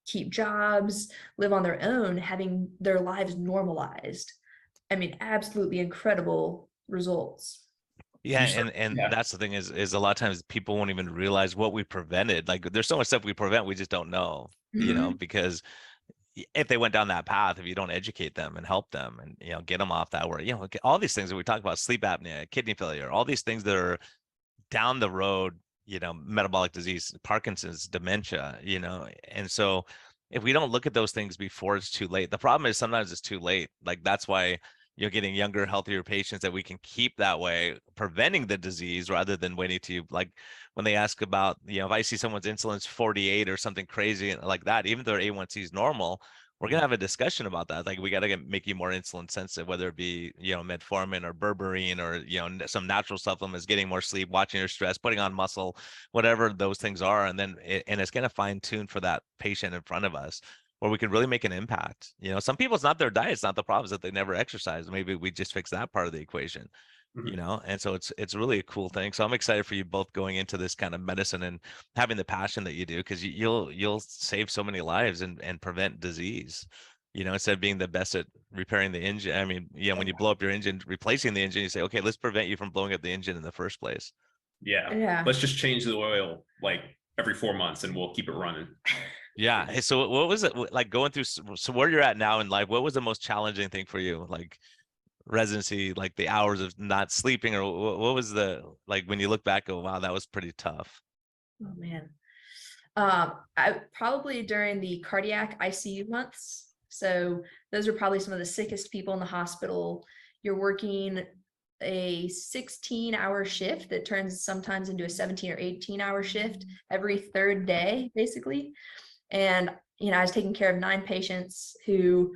keep jobs, live on their own, having their lives normalized. I mean, absolutely incredible results. Yeah, and Yeah. that's the thing is a lot of times people won't even realize what we prevented. Like there's so much stuff we prevent, we just don't know, you know, because if they went down that path, if you don't educate them and help them and, you know, get them off that word, you know, all these things that we talk about, sleep apnea, kidney failure, all these things that are down the road, you know, metabolic disease, Parkinson's, dementia, you know. And so if we don't look at those things before it's too late, the problem is sometimes it's too late. Like that's why you're getting younger, healthier patients that we can keep that way, preventing the disease rather than waiting to, like when they ask about, you know, if I see someone's insulin's 48 or something crazy like that, even though their A1C is normal, we're going to have a discussion about that. Like we got to make you more insulin sensitive, whether it be, you know, metformin or berberine or, you know, some natural supplements, getting more sleep, watching your stress, putting on muscle, whatever those things are. And then, it's going to fine tune for that patient in front of us, where we could really make an impact. You know, some people, it's not their diet, it's not the problem, is that they never exercise. Maybe we just fix that part of the equation, you know? And so it's really a cool thing. So I'm excited for you both going into this kind of medicine and having the passion that you do, because you'll save so many lives and prevent disease, you know, instead of being the best at repairing the engine. I mean, you know, when you blow up your engine, replacing the engine, you say, okay, let's prevent you from blowing up the engine in the first place. Yeah. Let's just change the oil like every 4 months and we'll keep it running. Yeah. Hey, so what was it like going through, so where you're at now in life, what was the most challenging thing for you? Like residency, like the hours of not sleeping, or what was like when you look back, oh, wow, that was pretty tough. Oh man. I probably during the cardiac ICU months. So those are probably some of the sickest people in the hospital. You're working a 16-hour shift that turns sometimes into a 17 or 18-hour shift every third day, basically. And, you know, I was taking care of 9 patients who,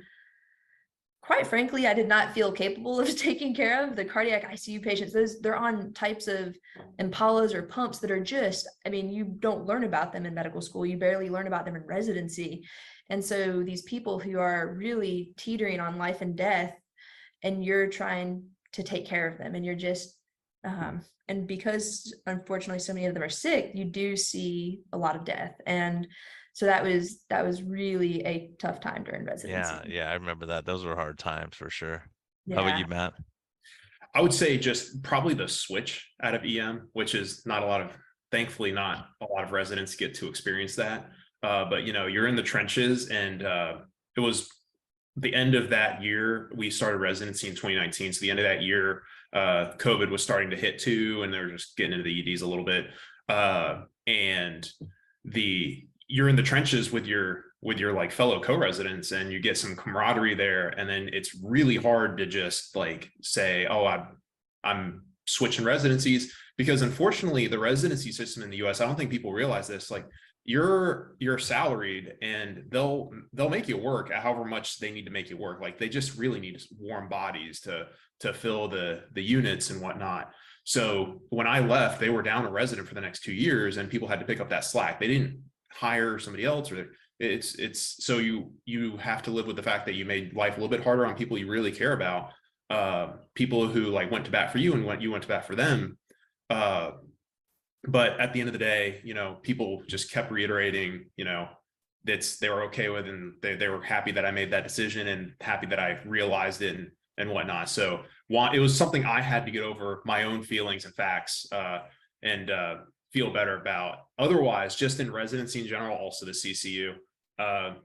quite frankly, I did not feel capable of taking care of. The cardiac ICU patients, they're on types of Impalas or pumps that are just, I mean, you don't learn about them in medical school. You barely learn about them in residency. And so these people who are really teetering on life and death, and you're trying to take care of them, and you're just, and because unfortunately so many of them are sick, you do see a lot of death. And so that was really a tough time during residency. Yeah, I remember that. Those were hard times for sure. Yeah. How about you, Matt? I would say just probably the switch out of EM, which is thankfully not a lot of residents get to experience that. But you know, you're in the trenches, and it was the end of that year. We started residency in 2019. So the end of that year, COVID was starting to hit too, and they were just getting into the EDs a little bit. And you're in the trenches with your with your like fellow co-residents, and you get some camaraderie there. And then it's really hard to just like say, oh, I'm switching residencies, because unfortunately the residency system in the US, I don't think people realize this, like you're salaried, and they'll make you work however much they need to make you work. Like they just really need warm bodies to fill the units and whatnot. So when I left, they were down a resident for the next 2 years, and people had to pick up that slack. They didn't hire somebody else, or it's so you have to live with the fact that you made life a little bit harder on people you really care about, people who like went to bat for you and you went to bat for them. But at the end of the day, you know, people just kept reiterating, you know, they were okay with, and they were happy that I made that decision and happy that I realized it and whatnot. So it was something I had to get over my own feelings and facts, and feel better about. Otherwise, just in residency in general, also the CCU,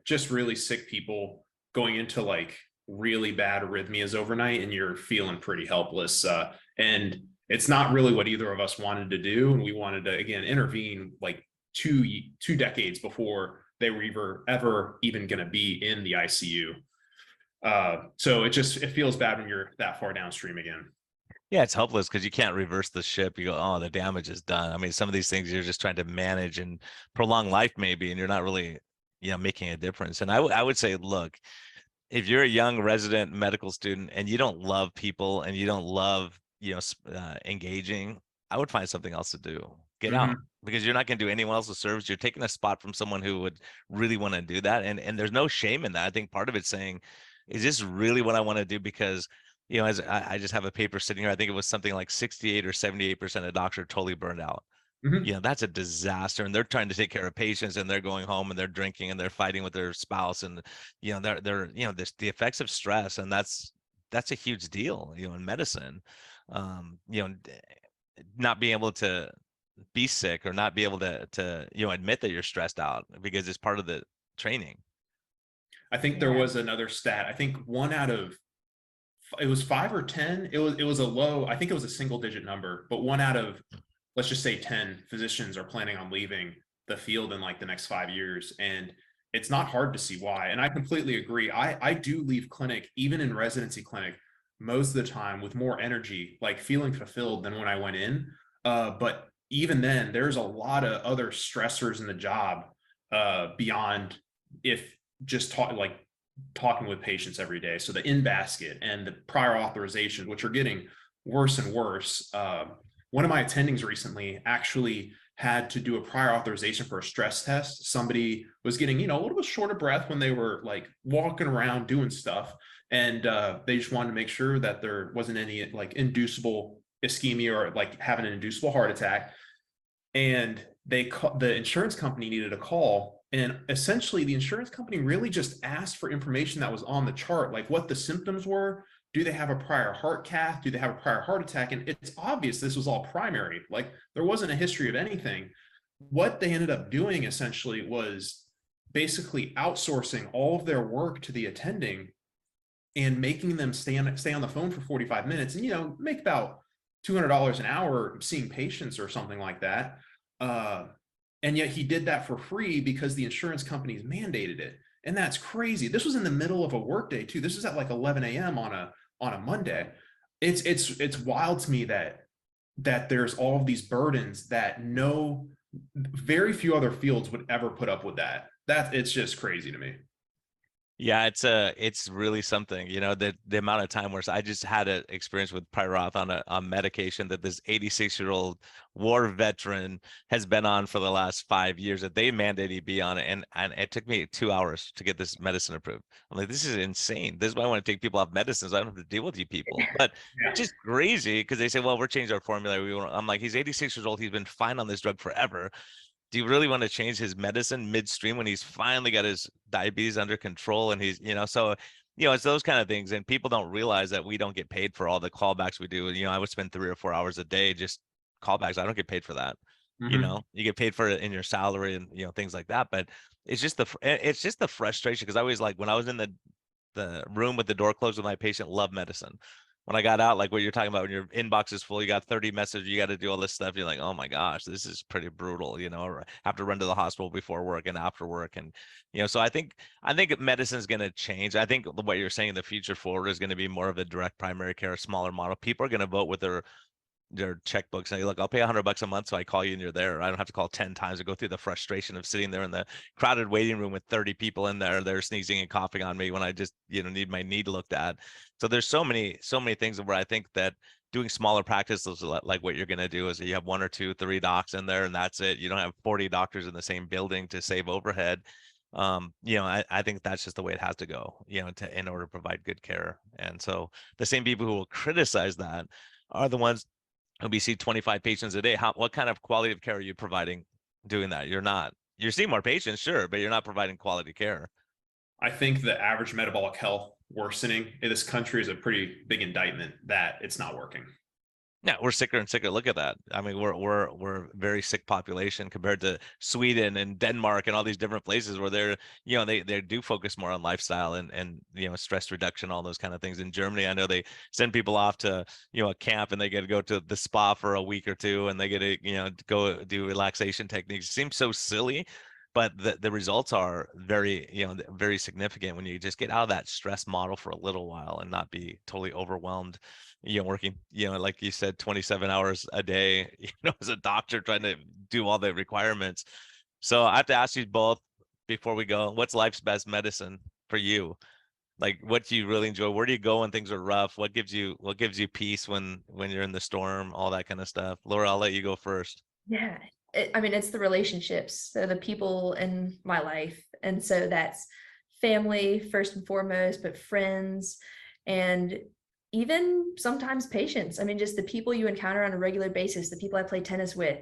just really sick people going into like really bad arrhythmias overnight, and you're feeling pretty helpless. And it's not really what either of us wanted to do. And we wanted to, again, intervene like two decades before they were ever even going to be in the ICU. So it feels bad when you're that far downstream again. Yeah, it's helpless because you can't reverse the ship. You go, oh, the damage is done. I mean, some of these things you're just trying to manage and prolong life maybe, and you're not really, you know, making a difference. And I would say, look, if you're a young resident medical student and you don't love people and you don't love, you know, engaging, I would find something else to do. Get out, because you're not going to do anyone else's service. You're taking a spot from someone who would really want to do that. And there's no shame in that. I think part of it's saying, is this really what I want to do? Because, you know, as I just have a paper sitting here, I think it was something like 68 or 78% of doctors are totally burned out. You know, that's a disaster. And they're trying to take care of patients, and they're going home and they're drinking and they're fighting with their spouse. And, you know, they're, you know, the effects of stress. And that's a huge deal, you know, in medicine. You know, not being able to be sick or not be able to, you know, admit that you're stressed out because it's part of the training. I think there was another stat. I think it was 5 or 10. It was a low, I think it was a single digit number, but 1 out of, let's just say 10 physicians are planning on leaving the field in like the next 5 years. And it's not hard to see why. And I completely agree. I do leave clinic, even in residency clinic, most of the time with more energy, like feeling fulfilled than when I went in. But even then, there's a lot of other stressors in the job, beyond if just talking with patients every day. So the in-basket and the prior authorizations, which are getting worse and worse. One of my attendings recently actually had to do a prior authorization for a stress test. Somebody was getting, you know, a little bit short of breath when they were like walking around doing stuff. And they just wanted to make sure that there wasn't any like inducible ischemia or like having an inducible heart attack. And the insurance company needed a call. And essentially the insurance company really just asked for information that was on the chart, like what the symptoms were. Do they have a prior heart cath? Do they have a prior heart attack? And it's obvious this was all primary. Like there wasn't a history of anything. What they ended up doing essentially was basically outsourcing all of their work to the attending and making them stay on the phone for 45 minutes and, you know, make about $200 an hour seeing patients or something like that. And yet he did that for free because the insurance companies mandated it. And that's crazy. This was in the middle of a workday too. This is at like 11 a.m. on a Monday. It's wild to me that there's all of these burdens that very few other fields would ever put up with that. It's just crazy to me. Yeah, it's really something, you know, the amount of time where I just had an experience with prior auth on a medication that this 86-year-old war veteran has been on for the last 5 years, that they mandated he be on it. And it took me 2 hours to get this medicine approved. I'm like, this is insane. This is why I want to take people off medicines. So I don't have to deal with you people. But it's just crazy because they say, well, we're changing our formulary. I'm like, he's 86 years old. He's been fine on this drug forever. Do you really want to change his medicine midstream when he's finally got his diabetes under control? And he's, you know, so, you know, it's those kind of things. And people don't realize that we don't get paid for all the callbacks we do. You know, I would spend 3 or 4 hours a day just callbacks. I don't get paid for that. You know, you get paid for it in your salary and, you know, things like that. But it's just the frustration, because I always, like, when I was in the room with the door closed with my patient, love medicine. when I got out, like what you're talking about, when your inbox is full, you got 30 messages, you got to do all this stuff. You're like, oh my gosh, this is pretty brutal, or have to run to the hospital before work and after work. And, so I think medicine is going to change. I think what you're saying, the future forward is going to be more of a direct primary care, smaller model. People are going to vote with their checkbooks and look, I'll pay $100 a month. So I call you and you're there. I don't have to call 10 times to go through the frustration of sitting there in the crowded waiting room with 30 people in there. They're sneezing and coughing on me when I just, need my need looked at. So there's so many things where I think that doing smaller practices like what you're going to do is you have 1 or 2, 3 docs in there and that's it. You don't have 40 doctors in the same building to save overhead. I think that's just the way it has to go, in order to provide good care. And so the same people who will criticize that are the ones we see 25 patients a day. What kind of quality of care are you providing doing that? You're seeing more patients, sure, but you're not providing quality care. I think the average metabolic health worsening in this country is a pretty big indictment that it's not working. Yeah, we're sicker and sicker. Look at that. I mean, we're a very sick population compared to Sweden and Denmark and all these different places where they do focus more on lifestyle and stress reduction, all those kind of things. In Germany, I know they send people off to a camp and they get to go to the spa for a week or two and they get to go do relaxation techniques. It seems so silly, but the results are very very significant when you just get out of that stress model for a little while and not be totally overwhelmed, working like you said 27 hours a day as a doctor trying to do all the requirements. So I have to ask you both before we go, what's life's best medicine for you? Like, what do you really enjoy? Where do you go when things are rough? What gives you peace when you're in the storm, all that kind of stuff? Laura, I'll let you go first. Yeah. It's the relationships, so the people in my life. And so that's family first and foremost, but friends and even sometimes patients. Just the people you encounter on a regular basis, the people I play tennis with,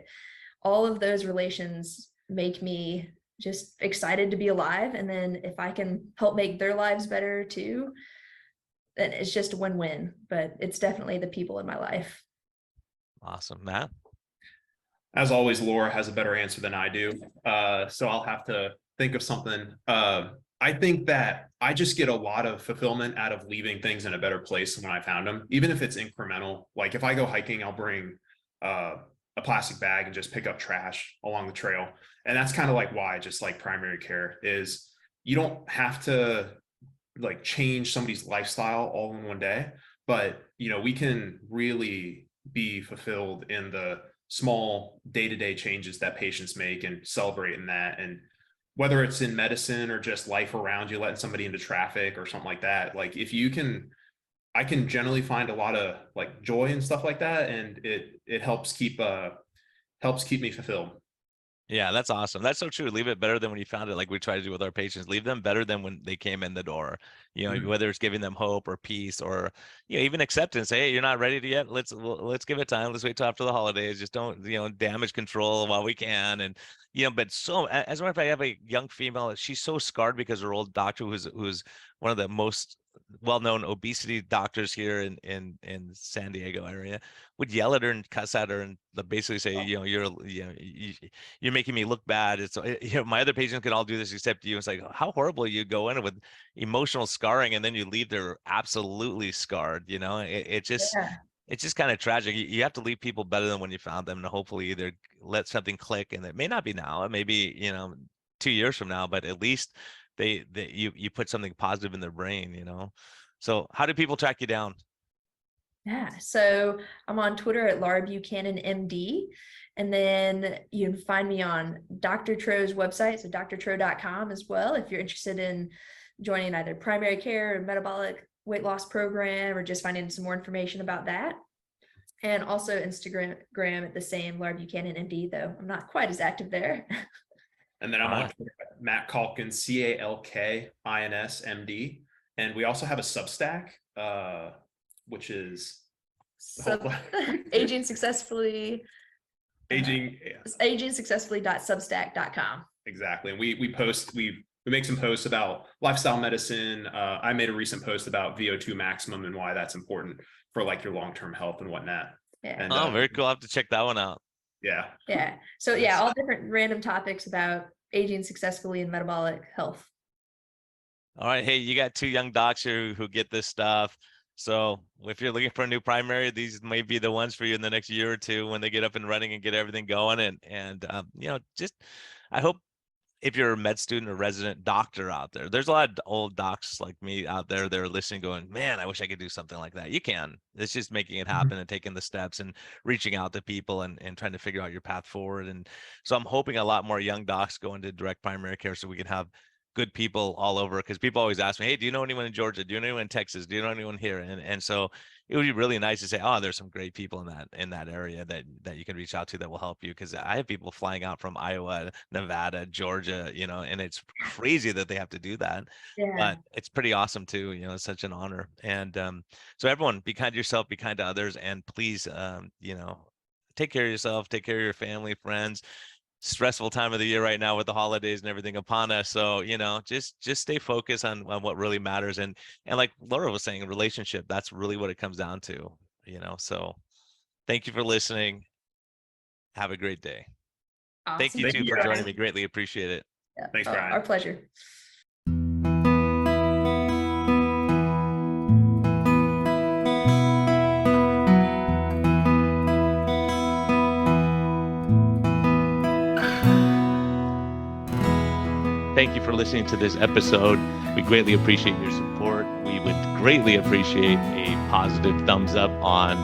all of those relations make me just excited to be alive. And then if I can help make their lives better too, then it's just a win-win. But it's definitely the people in my life. Awesome. Matt? As always, Laura has a better answer than I do. So I'll have to think of something. I think that I just get a lot of fulfillment out of leaving things in a better place than when I found them, even if it's incremental. Like if I go hiking, I'll bring a plastic bag and just pick up trash along the trail. And that's kind of like why I just like primary care is you don't have to like change somebody's lifestyle all in one day, but we can really be fulfilled in the small day-to-day changes that patients make and celebrate in that. And whether it's in medicine or just life around you, letting somebody into traffic or something like that, like if you can, I can generally find a lot of like joy and stuff like that. And it helps keep me fulfilled. Yeah, that's awesome. That's so true. Leave it better than when you found it. Like we try to do with our patients, leave them better than when they came in the door, whether it's giving them hope or peace or, even acceptance. Hey, you're not ready to yet. Let's give it time. Let's wait till after the holidays. Just don't, damage control while we can. And, but so as a matter of fact, I have a young female, she's so scarred because her old doctor who's one of the most well-known obesity doctors here in San Diego area would yell at her and cuss at her and basically say, you're making me look bad. It's my other patients can all do this except you. It's like, how horrible you go in with emotional scarring and then you leave there absolutely scarred. It's just kind of tragic. You have to leave people better than when you found them, and hopefully either let something click. And it may not be now, it may be 2 years from now, but at least you put something positive in their brain. So how do people track you down? Yeah, so I'm on Twitter at Laura Buchanan MD, and then you can find me on Dr. Tro's website, so drtro.com as well, if you're interested in joining either primary care or metabolic weight loss program or just finding some more information about that. And also Instagram at the same Laura Buchanan MD, though I'm not quite as active there. And then I'm on Twitter, Matt Calkins, CALKINS MD. And we also have a Substack, which is aging successfully. Agingsuccessfully.substack.com. Exactly. And we make some posts about lifestyle medicine. I made a recent post about VO2 maximum and why that's important for like your long-term health and whatnot. Yeah. And, very cool. I'll have to check that one out. Yeah. Yeah. So yeah, all different random topics about aging successfully and metabolic health. All right. Hey, you got 2 young docs here who get this stuff. So if you're looking for a new primary, these may be the ones for you in the next year or two when they get up and running and get everything going. And just I hope if you're a med student or resident doctor out there, there's a lot of old docs like me out there that are listening going, man, I wish I could do something like that. You can. It's just making it happen and taking the steps and reaching out to people and trying to figure out your path forward. And so I'm hoping a lot more young docs go into direct primary care so we can have good people all over, because people always ask me, hey, do you know anyone in Georgia? Do you know anyone in Texas? Do you know anyone here? And so it would be really nice to say, oh, there's some great people in that area that you can reach out to that will help you. Because I have people flying out from Iowa, Nevada, Georgia, and it's crazy that they have to do that. Yeah. But it's pretty awesome too. It's such an honor. And so everyone, be kind to yourself, be kind to others, and please, take care of yourself, take care of your family, friends. Stressful time of the year right now with the holidays and everything upon us. So, just stay focused on what really matters. And like Laura was saying, relationship, that's really what it comes down to, so thank you for listening. Have a great day. Awesome. Thank you too for joining me. Greatly appreciate it. Yeah. Thanks, Brian. Our pleasure. Thank you for listening to this episode. We greatly appreciate your support. We would greatly appreciate a positive thumbs up on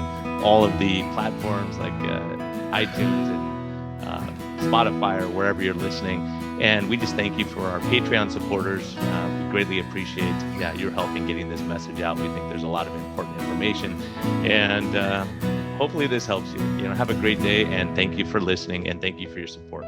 all of the platforms like iTunes and Spotify or wherever you're listening. And we just thank you for our Patreon supporters. We greatly appreciate your help in getting this message out. We think there's a lot of important information. And hopefully this helps you. Have a great day, and thank you for listening, and thank you for your support.